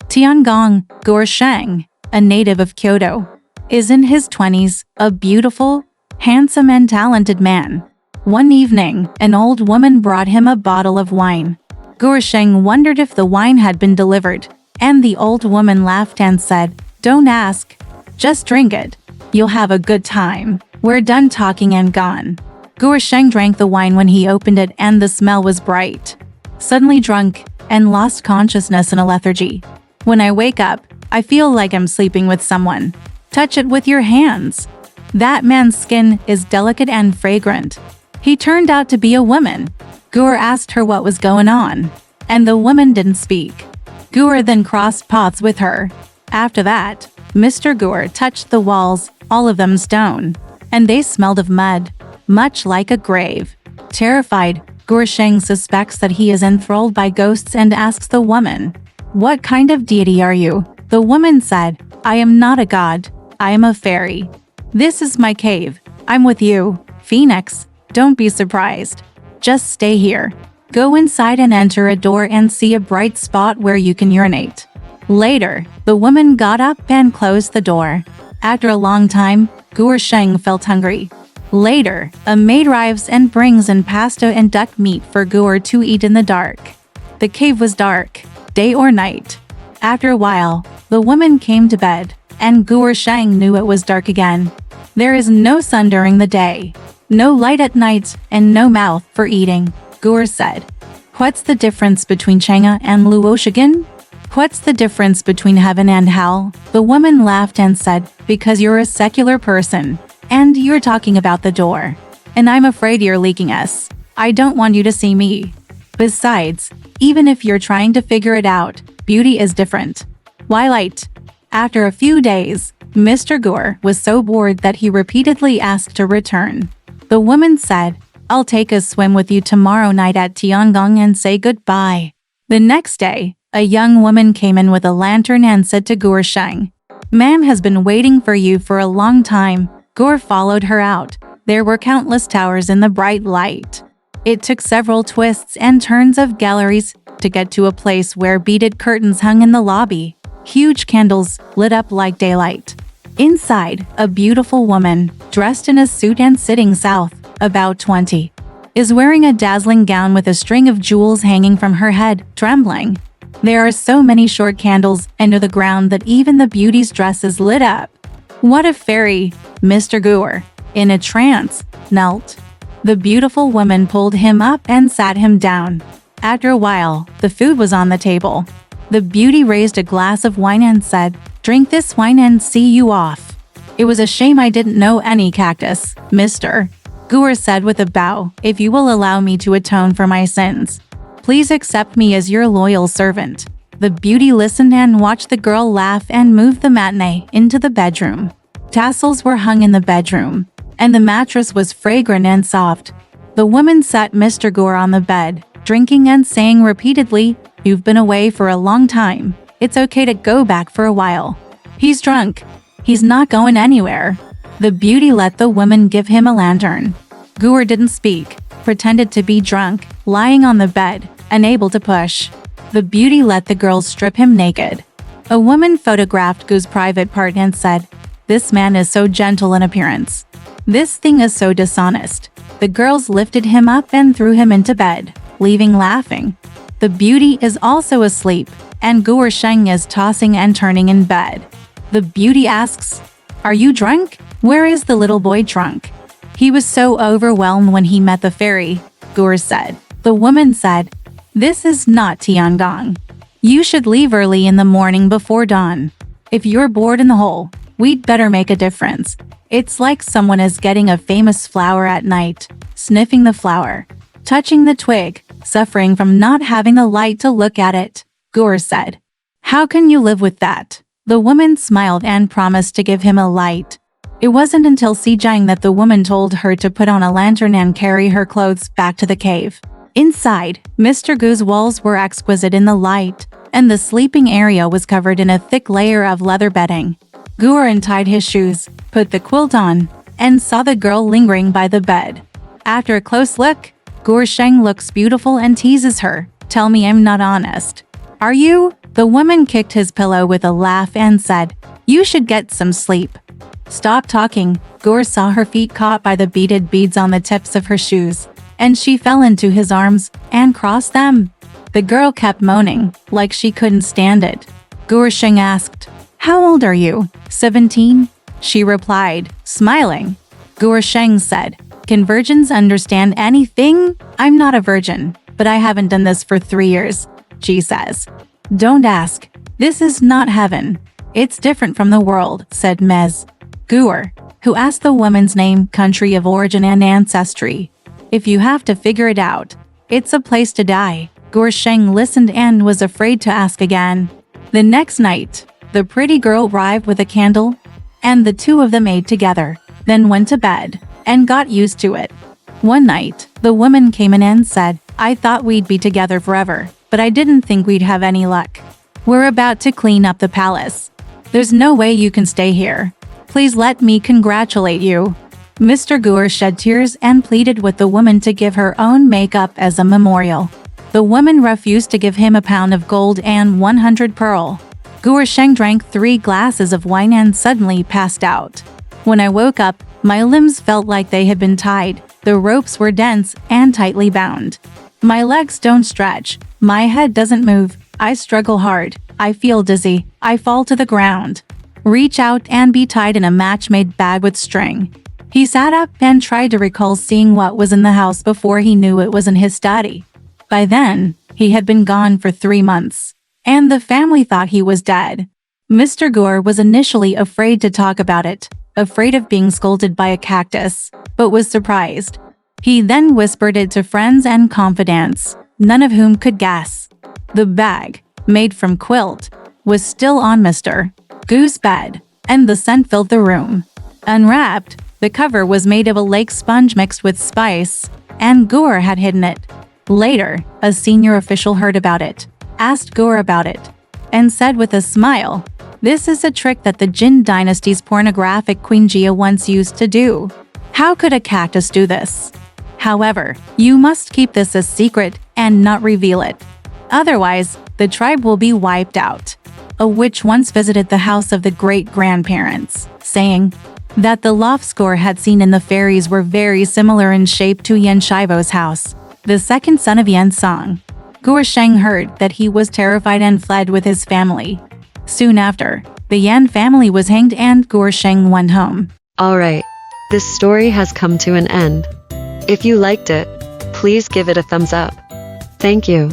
Tiangong, Guosheng, a native of Kyoto, is in his 20s, a beautiful, handsome and talented man. One evening, an old woman brought him a bottle of wine. Guosheng wondered if the wine had been delivered, and the old woman laughed and said, "Don't ask. Just drink it. You'll have a good time. We're done talking and gone." Guosheng drank the wine when he opened it and the smell was bright. Suddenly drunk, and lost consciousness in a lethargy. "When I wake up, I feel like I'm sleeping with someone. Touch it with your hands. That man's skin is delicate and fragrant." He turned out to be a woman. Gur asked her what was going on, and the woman didn't speak. Gur then crossed paths with her. After that, Mr. Gur touched the walls, all of them stone, and they smelled of mud, much like a grave. Terrified, Guosheng suspects that he is enthralled by ghosts and asks the woman, "What kind of deity are you?" The woman said, "I am not a god, I am a fairy. This is my cave. I'm with you, Phoenix. Don't be surprised. Just stay here. Go inside and enter a door and see a bright spot where you can urinate." Later, the woman got up and closed the door. After a long time, Guosheng felt hungry. Later, a maid arrives and brings in pasta and duck meat for Gur to eat in the dark. The cave was dark, day or night. After a while, the woman came to bed, and Guosheng knew it was dark again. There is no sun during the day, no light at night, and no mouth for eating, Gur said. "What's the difference between Chang'e and Luoshigin? What's the difference between heaven and hell?" The woman laughed and said, "Because you're a secular person, and you're talking about the door. And I'm afraid you're leaking us. I don't want you to see me. Besides, even if you're trying to figure it out, beauty is different." Twilight. After a few days, Mr. Gur was so bored that he repeatedly asked to return. The woman said, "I'll take a swim with you tomorrow night at Tiangong and say goodbye." The next day, a young woman came in with a lantern and said to Guosheng, "Man has been waiting for you for a long time." Gur followed her out. There were countless towers in the bright light. It took several twists and turns of galleries to get to a place where beaded curtains hung in the lobby. Huge candles lit up like daylight. Inside, a beautiful woman, dressed in a suit and sitting south, about 20, is wearing a dazzling gown with a string of jewels hanging from her head, trembling. There are so many short candles under the ground that even the beauty's dress is lit up. "What a fairy!" Mr. Gur, in a trance, knelt. The beautiful woman pulled him up and sat him down. After a while, the food was on the table. The beauty raised a glass of wine and said, "Drink this wine and see you off." "It was a shame I didn't know any cactus, Mr. Gur said with a bow. "If you will allow me to atone for my sins, please accept me as your loyal servant." The beauty listened and watched the girl laugh and move the matinee into the bedroom. Tassels were hung in the bedroom, and the mattress was fragrant and soft. The woman sat Mr. Gur on the bed, drinking and saying repeatedly, "You've been away for a long time. It's okay to go back for a while. He's drunk. He's not going anywhere." The beauty let the woman give him a lantern. Gur didn't speak, pretended to be drunk, lying on the bed, unable to push. The beauty let the girl strip him naked. A woman photographed Gur's private part and said, "This man is so gentle in appearance. This thing is so dishonest." The girls lifted him up and threw him into bed, leaving laughing. The beauty is also asleep, and Guosheng is tossing and turning in bed. The beauty asks, "Are you drunk? Where is the little boy drunk?" "He was so overwhelmed when he met the fairy," Gur said. The woman said, "This is not Tiangong. You should leave early in the morning before dawn. If you're bored in the hole, we'd better make a difference. It's like someone is getting a famous flower at night, sniffing the flower, touching the twig, suffering from not having the light to look at it," Gur said. "How can you live with that?" The woman smiled and promised to give him a light. It wasn't until Xijang that the woman told her to put on a lantern and carry her clothes back to the cave. Inside, Mr. Gu's walls were exquisite in the light, and the sleeping area was covered in a thick layer of leather bedding. Gur untied his shoes, put the quilt on, and saw the girl lingering by the bed. After a close look, Guosheng looks beautiful and teases her. "Tell me I'm not honest. Are you?" The woman kicked his pillow with a laugh and said, "You should get some sleep." "Stop talking." Gur saw her feet caught by the beaded beads on the tips of her shoes, and she fell into his arms and crossed them. The girl kept moaning, like she couldn't stand it. Gur Sheng asked, "How old are you?" 17. She replied, smiling. Gur Sheng said, "Can virgins understand anything? I'm not a virgin, but I haven't done this for 3 years." She says, "Don't ask. This is not heaven. It's different from the world," said Mez. Gur, who asked the woman's name, country of origin and ancestry. "If you have to figure it out, it's a place to die." Gur Sheng listened and was afraid to ask again. The next night, the pretty girl arrived with a candle, and the two of them ate together, then went to bed, and got used to it. One night, the woman came in and said, "I thought we'd be together forever, but I didn't think we'd have any luck. We're about to clean up the palace. There's no way you can stay here. Please let me congratulate you." Mr. Gur shed tears and pleaded with the woman to give her own makeup as a memorial. The woman refused to give him a pound of gold and 100 pearl. Gur Sheng drank 3 glasses of wine and suddenly passed out. "When I woke up, my limbs felt like they had been tied. The ropes were dense and tightly bound. My legs don't stretch. My head doesn't move. I struggle hard. I feel dizzy. I fall to the ground. Reach out and be tied in a match-made bag with string." He sat up and tried to recall seeing what was in the house before he knew it wasn't his study. By then, he had been gone for 3 months, and the family thought he was dead. Mr. Gur was initially afraid to talk about it, afraid of being scolded by a cactus, but was surprised. He then whispered it to friends and confidants, none of whom could guess. The bag, made from quilt, was still on Mr. Gur's bed, and the scent filled the room. Unwrapped, the cover was made of a lake sponge mixed with spice, and Gur had hidden it. Later, a senior official heard about it, asked Gur about it, and said with a smile, "This is a trick that the Jin dynasty's pornographic Queen Jia once used to do. How could a cactus do this? However, you must keep this a secret and not reveal it. Otherwise, the tribe will be wiped out." A witch once visited the house of the great-grandparents, saying that the Lofscore had seen in the fairies were very similar in shape to Yan Shivo's house, the second son of Yan Song. Gur Sheng heard that he was terrified and fled with his family. Soon after, the Yan family was hanged and Gur Sheng went home. Alright, this story has come to an end. If you liked it, please give it a thumbs up. Thank you.